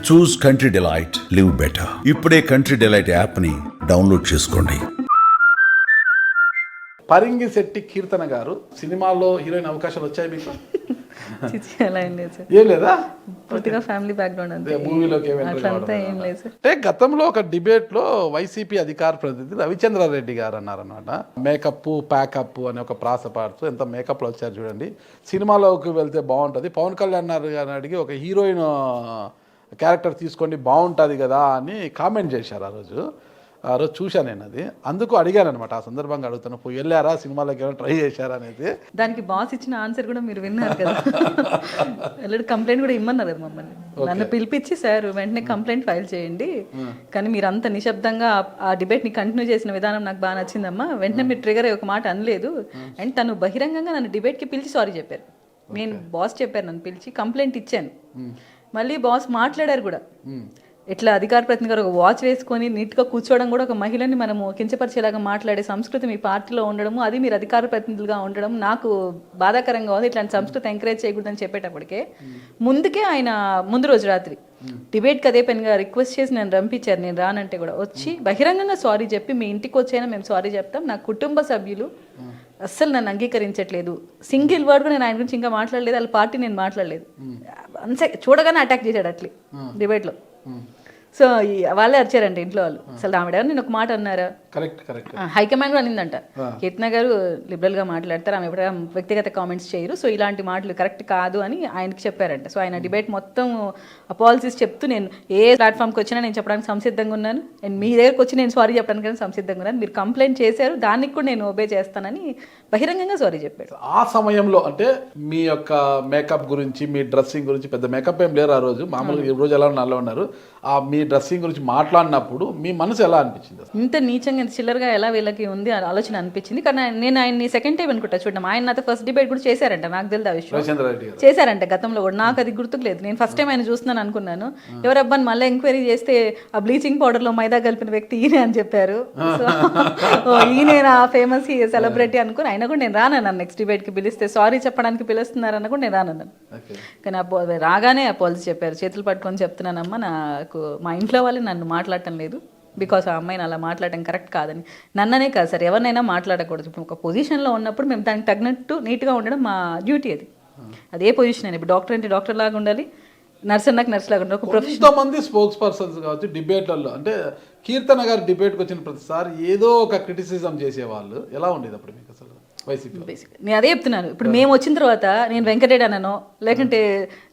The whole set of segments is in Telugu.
చూస్ కంట్రీ డిలైట్, లివ్ బెటర్. ఇప్పుడే కంట్రీ డిలైట్ యాప్ని డౌన్లోడ్ చేసుకోండి. పరింగిశెట్టి కీర్తన గారు సినిమాల్లో హీరోయిన్ అవకాశాలు వచ్చాయి మీకు? అలా ఏం లేదు సార్. ఏం లేదా? పూర్తిగా ఫ్యామిలీ బ్యాక్గ్రౌండ్ అంతే. మూవీలోకి అట్లంతా ఏం లేదు సార్. అంటే గతంలో ఒక డిబేట్ లో వైసీపీ అధికార ప్రతినిధి రవిచంద్రారెడ్డి గారు అన్నారనమాట, మేకప్ ప్యాకప్ అనే ఒక ప్రాస పాడుతూ ఎంత మేకప్ లో వచ్చారు చూడండి, సినిమాలోకి వెళ్తే బాగుంటుంది, పవన్ కళ్యాణ్ గారిని అడిగి ఒక హీరోయిన్ క్యారెక్టర్ తీసుకోండి బాగుంటుంది కదా అని కామెంట్ చేశారు. ఆ రోజు చూశాను నేను అది, అందుకు అడిగాను అనమాట. ఆ సందర్భంగా అడుగుతాను, వెళ్ళారా సినిమాలోకి ఏమైనా ట్రై చేశారా అనేది. దానికి బాస్ ఇచ్చిన ఆన్సర్ కూడా మీరు విన్నారు కదా. వెళ్ళి కంప్లైంట్ కూడా ఇమ్మన్నారు కదా మమ్మల్ని. నన్ను పిలిపించి సార్ వెంటనే కంప్లైంట్ ఫైల్ చేయండి, కానీ మీరు అంత నిశ్శబ్దంగా ఆ డిబేట్ని కంటిన్యూ చేసిన విధానం నాకు బాగా నచ్చిందమ్మా, వెంటనే మీరు ట్రిగర్ ఒక మాట అనలేదు. అండ్ తను బహిరంగంగా నన్ను డిబేట్కి పిలిచి సారీ చెప్పారు. నేను బాస్ చెప్పారు నన్ను పిలిచి, కంప్లైంట్ ఇచ్చాను. మళ్ళీ బాస్ మాట్లాడారు కూడా, ఇట్లా అధికార ప్రతినిధి గారు ఒక వాచ్ వేసుకొని నీట్గా కూర్చోవడం కూడా ఒక మహిళని మనము కించపరిచేలాగా మాట్లాడే సంస్కృతి మీ పార్టీలో ఉండడము, అది మీరు అధికార ప్రతినిధులుగా ఉండడం నాకు బాధాకరంగా ఉంది. ఇట్లాంటి సంస్కృతి ఎంకరేజ్ చేయకూడదని చెప్పేటప్పటికే ముందుకే ఆయన ముందు రోజు రాత్రి డిబేట్కి అదే పనిగా రిక్వెస్ట్ చేసి నేను రంపించారు. నేను రానంటే కూడా వచ్చి బహిరంగంగా సారీ చెప్పి, మీ ఇంటికి వచ్చైనా మేము సారీ చెప్తాం, నా కుటుంబ సభ్యులు అస్సలు నన్ను అంగీకరించట్లేదు, సింగిల్ వర్డ్ కూడా నేను ఆయన గురించి ఇంకా మాట్లాడలేదు, వాళ్ళ పార్టీ నేను మాట్లాడలేదు, అంతే చూడగానే అటాక్ చేశాడు అట్లే డిబేట్లో. సో వాళ్ళే అరిచారంటే ఇంట్లో వాళ్ళు. అసలు ఆవిడ నేను ఒక మాట అన్నారా? హైకమాండ్ కూడా అనిందంట, కీర్తన గారు లిబరల్ గా మాట్లాడతారు, ఆమె ఎప్పుడైనా వ్యక్తిగత కామెంట్స్ చేయరు, సో ఇలాంటి మాటలు కరెక్ట్ కాదు అని ఆయనకి చెప్పారంట. సో ఆయన డిబేట్ మొత్తం అపాలజీస్ చెప్తూ, నేను ఏ ప్లాట్ఫామ్కి వచ్చినా నేను చెప్పడానికి సంసిద్ధంగా ఉన్నాను, అండ్ మీ దగ్గరకు వచ్చి నేను సారీ చెప్పడానికి సంసిద్ధంగా ఉన్నాను, మీరు కంప్లైంట్ చేశారు దానికి కూడా నేను ఒబే చేస్తానని బహిరంగంగా సారీ చెప్పాడు. ఆ సమయంలో అంటే మీ యొక్క మేకప్ గురించి, మీ డ్రెస్సింగ్ గురించి, పెద్ద మేకప్ ఏం లేరు ఆ రోజు, మామూలుగా ఈ రోజు ఎలా నల్ల ఉన్నారు, ఆ మీ డ్రెస్సింగ్ గురించి మాట్లాడినప్పుడు మీ మనసు ఎలా అనిపించింది? ఇంత నీచంగా ఇంత చిల్లరగా ఎలా వీళ్ళకి ఉంది ఆలోచన అనిపించింది. కానీ నేను ఆయన్ని సెకండ్ టైం అనుకుంటా చూడడం, ఆయన నాతో ఫస్ట్ డిబేట్ కూడా చేశారంట, నాకు తెలియదు ఆ విషయం, చేశారంట గతంలో కూడా, నాకు అది గుర్తుకు లేదు. నేను ఫస్ట్ టైం ఆయన చూస్తున్నాను అనుకున్నాను, ఎవరబ్బాని మళ్ళీ ఎంక్వైరీ చేస్తే ఆ బ్లీచింగ్ పౌడర్ లో మైదా కలిపిన వ్యక్తి ఈయనే అని చెప్పారు. సో ఈయన ఫేమస్ సెలబ్రిటీ అనుకుని అయినా కూడా నేను రానన్నాను. నెక్స్ట్ డిబేట్ కి పిలిస్తే సారీ చెప్పడానికి పిలుస్తున్నారన్న కూడా నేను రానన్నాను. కానీ రాగానే అపాలజీ చెప్పారు, చేతులు పట్టుకొని చెప్తున్నానమ్మా, నాకు మా ఇంట్లో వాళ్ళు నన్ను మాట్లాడటం లేదు, బికాస్ ఆ అమ్మాయిని అలా మాట్లాడటం కరెక్ట్ కాదని. నన్ననే కాదు సార్, ఎవరినైనా మాట్లాడకూడదు. ఇప్పుడు ఒక పొజిషన్లో ఉన్నప్పుడు మేము దానికి తగినట్టు నీట్గా ఉండడం మా డ్యూటీ. అదే పొజిషన్ అయినా ఇప్పుడు డాక్టర్ అంటే డాక్టర్ లాగా ఉండాలి, నర్స్ అన్నాక నర్స్ లాగా ఉండాలి. ఒక ప్రొఫెషనల్ మంది స్పోక్స్ పర్సన్స్ కావచ్చు డిబేట్లలో, అంటే కీర్తన గారు డిబేట్కి వచ్చిన ప్రతిసారి ఏదో ఒక క్రిటిసిజం చేసేవాళ్ళు, ఎలా ఉండేది అప్పుడు మీకు అసలు వైసీపీ? నేను అదే చెప్తున్నాను, ఇప్పుడు మేము వచ్చిన తర్వాత నేను వెంకటరెడ్డి అన్ననో లేకుంటే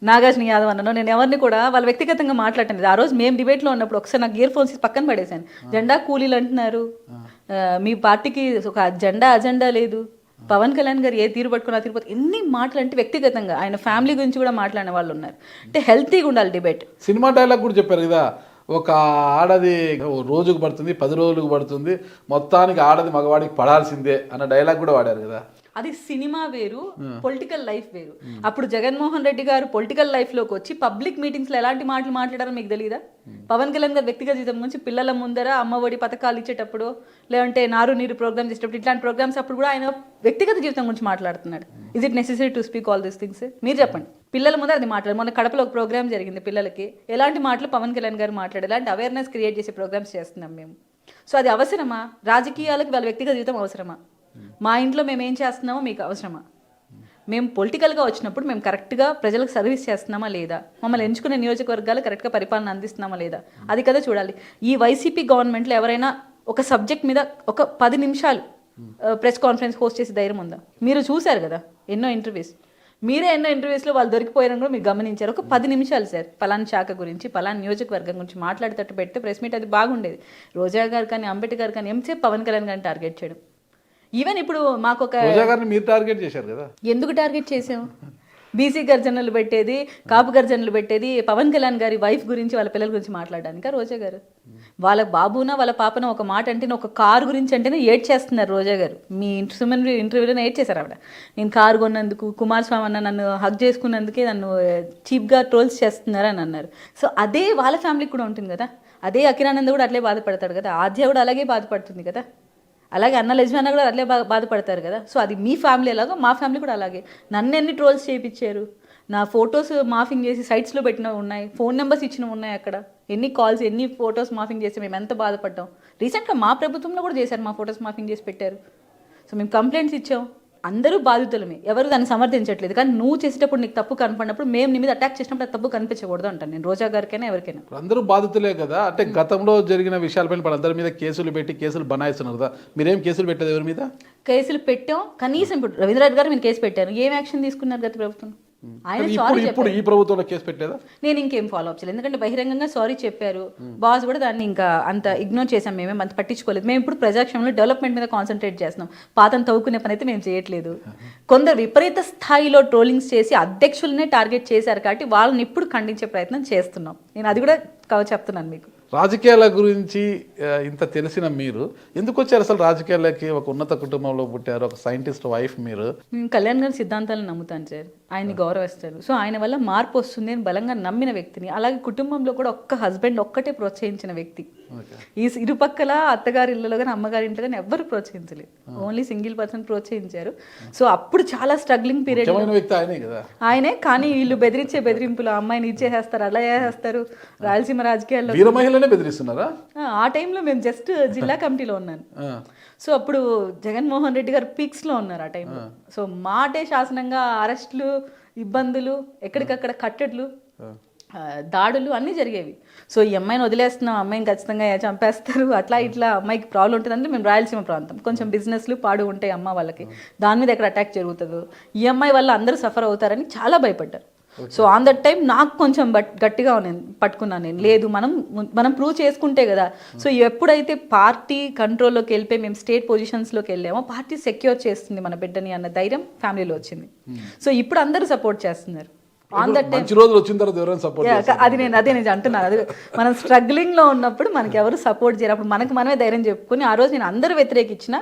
నాగార్జున యాదవ్ అన్ననో నేను ఎవరిని కూడా వాళ్ళు వ్యక్తిగతంగా మాట్లాడటం. ఆ రోజు మేము డిబేట్లో ఉన్నప్పుడు ఒకసారి నాకు ఇయర్ ఫోన్స్ పక్కన పడేశాను. జెండా కూలీలు అంటున్నారు, మీ పార్టీకి ఒక అజెండా లేదు, పవన్ కళ్యాణ్ గారు ఏ తీరు పట్టుకున్నా తీరుపోతే ఎన్ని మాటలు అంటే వ్యక్తిగతంగా ఆయన ఫ్యామిలీ గురించి కూడా మాట్లాడిన వాళ్ళు ఉన్నారు. అంటే హెల్తీగా ఉండాలి డిబేట్. సినిమా డైలాగ్ కూడా చెప్పారు కదా, ఒక ఆడది రోజుకు పడుతుంది, 10 రోజులకు పడుతుంది, మొత్తానికి ఆడది మగవాడికి పడాల్సిందే అన్న డైలాగ్ కూడా వాడారు కదా. అది సినిమా వేరు, పొలిటికల్ లైఫ్ వేరు. అప్పుడు జగన్మోహన్ రెడ్డి గారు పొలిటికల్ లైఫ్ లోకి వచ్చి పబ్లిక్ మీటింగ్స్ లో ఎలాంటి మాటలు మాట్లాడారో మీకు తెలియదా? పవన్ కళ్యాణ్ గారు వ్యక్తిగత జీవితం గురించి పిల్లల ముందర అమ్మఒడి పథకాలు ఇచ్చేటప్పుడు, లేదంటే నారు నీరు ప్రోగ్రామ్ చేసేటప్పుడు, ఇట్లాంటి ప్రోగ్రామ్స్ అప్పుడు కూడా ఆయన వ్యక్తిగత జీవితం గురించి మాట్లాడుతున్నాడు. Is it necessary to speak all these things? మీరు చెప్పండి. పిల్లల ముందర అది మాట్లాడారు. మొన్న కడపలో ఒక ప్రోగ్రామ్ జరిగింది పిల్లలకి, ఎలాంటి మాటలు పవన్ కళ్యాణ్ గారు మాట్లాడారు, ఎలాంటి అవేర్నెస్ క్రియేట్ చేసే ప్రోగ్రామ్స్ చేస్తున్నాం మేము. సో అది అవసరమా? రాజకీయాలకు వాళ్ళ వ్యక్తిగత జీవితం అవసరమా? మా ఇంట్లో మేము ఏం చేస్తున్నామో మీకు అవసరమా? మేము పొలిటికల్గా వచ్చినప్పుడు మేము కరెక్ట్గా ప్రజలకు సర్వీస్ చేస్తున్నామా లేదా, మమ్మల్ని ఎంచుకునే నియోజకవర్గాలు కరెక్ట్గా పరిపాలన అందిస్తున్నామా లేదా, అది కదా చూడాలి. ఈ వైసీపీ గవర్నమెంట్లో ఎవరైనా ఒక సబ్జెక్ట్ మీద ఒక 10 నిమిషాలు ప్రెస్ కాన్ఫరెన్స్ హోస్ట్ చేసే ధైర్యం ఉందా? మీరు చూశారు కదా ఎన్నో ఇంటర్వ్యూస్, మీరే ఎన్నో ఇంటర్వ్యూస్లో వాళ్ళు దొరికిపోయారని కూడా మీరు గమనించారు. ఒక 10 నిమిషాలు సార్ పలానా శాఖ గురించి, పలానా నియోజకవర్గం గురించి మాట్లాడేటట్టు పెడితే ప్రెస్ మీట్ అది బాగుండేది. రోజా గారు కానీ అంబేద్కర్ కానీ ఎంతసేపు పవన్ కళ్యాణ్ గారిని టార్గెట్ చేయడం. ఈవెన్ ఇప్పుడు మాకు ఒక మీరు టార్గెట్ చేశారు కదా, ఎందుకు టార్గెట్ చేసాము? బీసీ గర్జనలు పెట్టేది, కాపు గర్జనలు పెట్టేది పవన్ కళ్యాణ్ గారి వైఫ్ గురించి, వాళ్ళ పిల్లల గురించి మాట్లాడడానికి. రోజా గారు వాళ్ళ బాబున వాళ్ళ పాపన ఒక మాట అంటే, ఒక కారు గురించి అంటేనే ఏడ్ చేస్తున్నారు రోజా గారు. మీ ఇంటర్వ్యూలో ఏడ్ చేశారు ఆవిడ. నేను కారు కొన్నందుకు, కుమారస్వామి అన్న నన్ను హక్ చేసుకున్నందుకే నన్ను చీప్గా ట్రోల్స్ చేస్తున్నారు అని అన్నారు. సో అదే వాళ్ళ ఫ్యామిలీకి కూడా ఉంటుంది కదా, అదే అఖిరానంద కూడా అట్లే బాధపడతాడు కదా, ఆద్య కూడా అలాగే బాధపడుతుంది కదా, అలాగే అన్న లెజ్మాన కూడా అట్లే బాధపడతారు కదా. సో అది మీ ఫ్యామిలీ ఎలాగో మా ఫ్యామిలీ కూడా అలాగే. నన్ను ఎన్ని ట్రోల్స్ చేయించారు, నా ఫొటోస్ మాఫింగ్ చేసి సైట్స్లో పెట్టినవి ఉన్నాయి, ఫోన్ నెంబర్స్ ఇచ్చినవి ఉన్నాయి. అక్కడ ఎన్ని కాల్స్, ఎన్ని ఫొటోస్ మాఫింగ్ చేసి మేము ఎంత బాధపడ్డాం. రీసెంట్గా మా ప్రభుత్వంలో కూడా చేశారు, మా ఫొటోస్ మాఫింగ్ చేసి పెట్టారు. సో మేము కంప్లైంట్స్ ఇచ్చాం. అందరూ బాధితులమే, ఎవరు దాన్ని సమర్థించట్లేదు. కానీ నువ్వు చేసేటప్పుడు నీకు తప్పు కనపడినప్పుడు మేము నీ మీద అటాక్ చేసినప్పుడు తప్పు కనిపించకూడదు అంటాను నేను, రోజా గారికైనా ఎవరికైనా. అందరూ బాధితులే కదా. అంటే గతంలో జరిగిన విషయాలపైన ఇప్పుడు అందరి మీద కేసులు పెట్టి కేసులు బనాయిస్తున్నారు కదా, మీరేం కేసులు పెట్టలేదు ఎవరి మీద? కేసులు పెట్టాం, కనీసం ఇప్పుడు రవీంద్రనాథ్ గారు మీరు కేసు పెట్టారు, ఏం యాక్షన్ తీసుకున్నారు గత ప్రభుత్వం? ఆయన సారీ ఇప్పుడు ఈ ప్రభుత్వంలో కేసు పెట్టలేదా? నేను ఇంకేం ఫాలో అప్ చేయలేదు, ఎందుకంటే బహిరంగంగా సారీ చెప్పారు. బాస్ కూడా దాన్ని ఇంకా అంత ఇగ్నోర్ చేసాం, మేమేం అంత పట్టించుకోలేదు. మేము ఇప్పుడు ప్రజాక్షేమంలో డెవలప్మెంట్ మీద కాన్సన్ట్రేట్ చేస్తున్నాం, పాతను తవ్వుకునే పని అయితే మేము చేయట్లేదు. కొందరు విపరీత స్థాయిలో ట్రోలింగ్స్ చేసి అధ్యక్షులనే టార్గెట్ చేశారు కాబట్టి వాళ్ళని ఇప్పుడు ఖండించే ప్రయత్నం చేస్తున్నాం. నేను అది కూడా చెప్తున్నాను మీకు. రాజకీయాల గురించి ఇంత తెలిసిన మీరు ఎందుకు వచ్చారు అసలు రాజకీయాలకి? ఒక ఉన్నత కుటుంబంలో పుట్టారు, ఒక సైంటిస్ట్ వైఫ్ మీరు. నేను కళ్యాణ్ గారి సిద్ధాంతాలను నమ్ముతాను సార్, ఆయన్ని గౌరవిస్తారు. సో ఆయన వల్ల మార్పు వస్తుంది అని బలంగా నమ్మిన వ్యక్తిని. అలాగే కుటుంబంలో కూడా ఒక్క హస్బెండ్ ఒక్కటే ప్రోత్సహించిన వ్యక్తి. ఈ ఇరుపక్కల అత్తగారి ఇళ్ళలో కానీ అమ్మగారి ఇంట్లో కానీ ఎవ్వరు ప్రోత్సహించలేదు, ఓన్లీ సింగిల్ పర్సన్ ప్రోత్సహించారు. సో అప్పుడు చాలా స్ట్రగ్లింగ్ పీరియడ్ వ్యక్తి ఆయనే కదా, ఆయనే. కానీ వీళ్ళు బెదిరించే బెదిరింపులు, అమ్మాయిని ఇచ్చేసేస్తారు, అలా చేసేస్తారు. రాయలసీమ రాజకీయాల్లో బెదిరిస్తున్నారా? ఆ టైంలో మేము జస్ట్ జిల్లా కమిటీలో ఉన్నాను. సో అప్పుడు జగన్మోహన్ రెడ్డి గారు పీక్స్ లో ఉన్నారు ఆ టైంలో. సో మాటే శాసనంగా అరెస్టులు, ఇబ్బందులు, ఎక్కడికక్కడ కట్టడులు, దాడులు అన్నీ జరిగేవి. సో ఈ అమ్మాయిని వదిలేస్తున్నాం, అమ్మాయిని ఖచ్చితంగా చంపేస్తారు, అట్లా ఇట్లా అమ్మాయికి ప్రాబ్లం ఉంటుందంటే మేము రాయలసీమ ప్రాంతం, కొంచెం బిజినెస్లు పాడు ఉంటాయి అమ్మ వాళ్ళకి, దాని మీద ఎక్కడ అటాక్ జరుగుతుందో, ఈ అమ్మాయి వల్ల అందరూ సఫర్ అవుతారని చాలా భయపడ్డారు. సో ఆన్ దట్ టైం నాకు కొంచెం గట్టిగా పట్టుకున్నాను నేను, లేదు మనం ప్రూవ్ చేసుకుంటే కదా. సో ఎప్పుడైతే పార్టీ కంట్రోల్లోకి వెళ్ళిపోయి మేము స్టేట్ పొజిషన్స్లోకి వెళ్ళామో పార్టీ సెక్యూర్ చేస్తుంది మన బిడ్డని అన్న ధైర్యం ఫ్యామిలీలో వచ్చింది. సో ఇప్పుడు అందరూ సపోర్ట్ చేస్తున్నారు. ఆన్ దట్ టైం అది నేను అంటున్నాను, అది మనం స్ట్రగ్లింగ్ లో ఉన్నప్పుడు మనకి ఎవరు సపోర్ట్ చేయరు, అప్పుడు మనకి మనమే ధైర్యం చెప్పుకుని ఆ రోజు నేను అందరూ వ్యతిరేకించిన,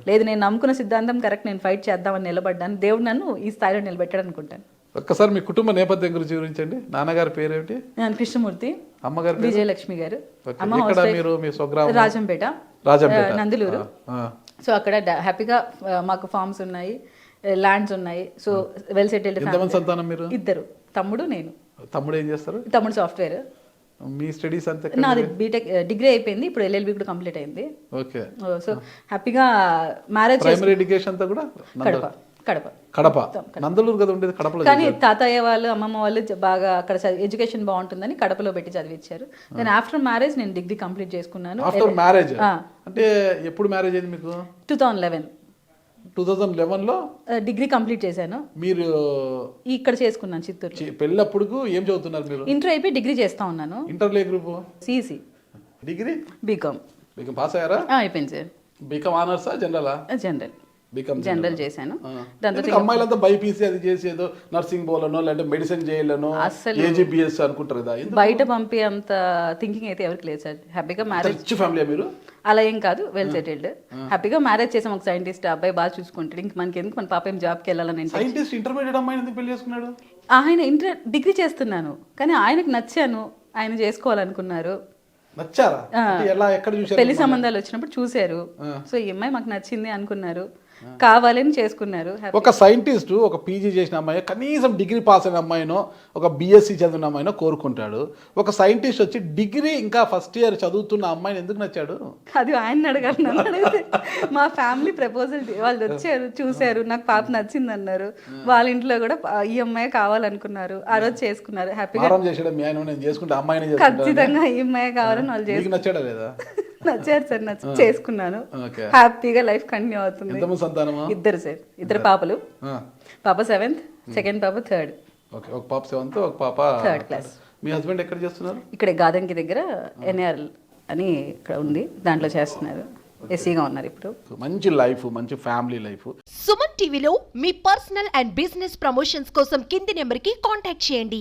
లేదు నేను నమ్ముకున్న సిద్ధాంతం కరెక్ట్, నేను ఫైట్ చేద్దామని నిలబడ్డాను. దేవుడు నన్ను ఈ స్థాయిలో నిలబెట్టాడు అనుకుంటాను. ఒక్కసారి మీ కుటుంబ నేపథ్యం గురించి వివరించండి. నాన్నగారి పేరేంటి? కృష్ణమూర్తి, అమ్మగారు విజయలక్ష్మి గారు. రాజంపేట, నందులూరు. సో అక్కడ హ్యాపీగా మాకు ఫార్మ్స్ ఉన్నాయి, ల్యాండ్స్ ఉన్నాయి. So well settled. సంతానం మీరు? ఇద్దరు, తమ్ముడు నేను. తమ్ముడు ఏం చేస్తారు? తమ్ముడు సాఫ్ట్వేర్. మీ స్టడీస్ అంతా? నాది బీటెక్ డిగ్రీ అయిపోయింది, ఇప్పుడు ఎల్ఎల్బి కూడా కంప్లీట్ అయింది. ఓకే. సో హ్యాపీగా మ్యారేజ్. ప్రైమరీ ఎడ్యుకేషన్ అంతా కూడా కడప, నందలూరు కదా ఉండేది, కడపలో. కానీ తాతయ్య వాళ్ళు అమ్మమ్మ వాళ్ళు బాగా అక్కడ ఎడ్యుకేషన్ బాగుంటుందని కడపలో పెట్టి చదివించారు. దెన్ ఆఫ్టర్ మ్యారేజ్ నేను డిగ్రీ కంప్లీట్ చేసుకున్నాను. ఆఫ్టర్ మ్యారేజ్ అంటే ఎప్పుడు మ్యారేజ్ అయింది మీకు? 2011లో డిగ్రీ కంప్లీట్ చేశాను. మీరు ఇక్కడ చేసుకున్నాను చిత్తూరు. పెళ్ళప్పుడు ఏం చదువుతున్నారు మీరు? ఇంటర్ అయిపోయి డిగ్రీ చేస్తా ఉన్నాను. ఇంటర్లో ఏ group? CEC. Degree? BCom. Pass అయ్యారా? అయిపోయింది సార్. బీకామ్ ఆనర్సా జనరలా? జనరల్ చేశాను. అమ్మాయిలంతా బైపీసీ అది చేసేదో నర్సింగ్ పోలనో లేదంటే మెడిసిన్ చేయాలనో ఏజీబీఎస్ అనుకుంటారు కదా, బయట పంపి అంత థింకింగ్ అయితే ఎవరికి లేదు సార్. హ్యాపీగా మ్యారేజ్. ఫ్యామిలీ మీరు? అలా ఏం కాదు, వెల్ సెటిల్డ్. హ్యాపీగా మ్యారేజ్ చేసాం. ఒక సైంటిస్ట్ అబ్బాయి బాగా చూసుకుంటాడు, ఇంక మనకి ఎందుకు, మన పాప ఏం జాబ్కి వెళ్ళాలని. సైంటిస్ట్ ఇంటర్మీడియట్ అమ్మాయిని ఎందుకు పెళ్లి చేసుకున్నాడు? ఆయన డిగ్రీ చేస్తున్నాను కానీ ఆయనకు నచ్చాను, ఆయన చేసుకోవాలనుకున్నారు. నచ్చారా? ఎక్కడ చూసారు? పెళ్లి సంబంధాలు వచ్చినప్పుడు చూశారు. సో ఈ అమ్మాయి మాకు నచ్చింది అనుకున్నారు, కావాలని చేసుకున్నారు. ఒక సైంటిస్ట్, ఒక పీజీ చేసిన అమ్మాయి, కనీసం డిగ్రీ పాస్ అయిన అమ్మాయినో ఒక బీఎస్సీ చదివిన అమ్మాయినో కోరుకుంటాడు. ఒక సైంటిస్ట్ వచ్చి డిగ్రీ ఇంకా ఫస్ట్ ఇయర్ చదువుతున్న అమ్మాయిని ఎందుకు నచ్చాడు? అది ఆయన అడగాలి. మా ఫ్యామిలీ ప్రపోజల్ వాళ్ళు వచ్చారు, చూశారు, నాకు పాప నచ్చింది అన్నారు. వాళ్ళ ఇంట్లో కూడా ఈ అమ్మాయి కావాలనుకున్నారు, ఆ రోజు చేసుకున్నారు. హ్యాపీగా ఖచ్చితంగా ఈ అమ్మాయి కావాలని వాళ్ళు చేసుకున్నారు. నచ్చాడా లేదా? నచ్చారు సార్, చేసుకున్నాను. హ్యాపీగా లైఫ్ కంటిన్యూ అవుతుంది. ఇద్దరు సార్, ఇద్దరు పాపలు. పాప 7th, సెకండ్ పాప 3rd. ఒక పాప 7th, ఒక పాప 3rd క్లాస్. మీ హస్బెండ్ ఎక్కడ చేస్తున్నారు? ఇక్కడే గాదంకి దగ్గర ఎన్ఆర్ఎల్ అని ఇక్కడ ఉంది, దాంట్లో చేస్తున్నారు. ఎస్సీగా ఉన్నారు ఇప్పుడు. మంచి లైఫ్, మంచి ఫ్యామిలీ లైఫ్. సుమన్ టీవీలో మీ పర్సనల్ అండ్ బిజినెస్ ప్రమోషన్స్ కోసం కింది నెంబర్కి కాంటాక్ట్ చేయండి.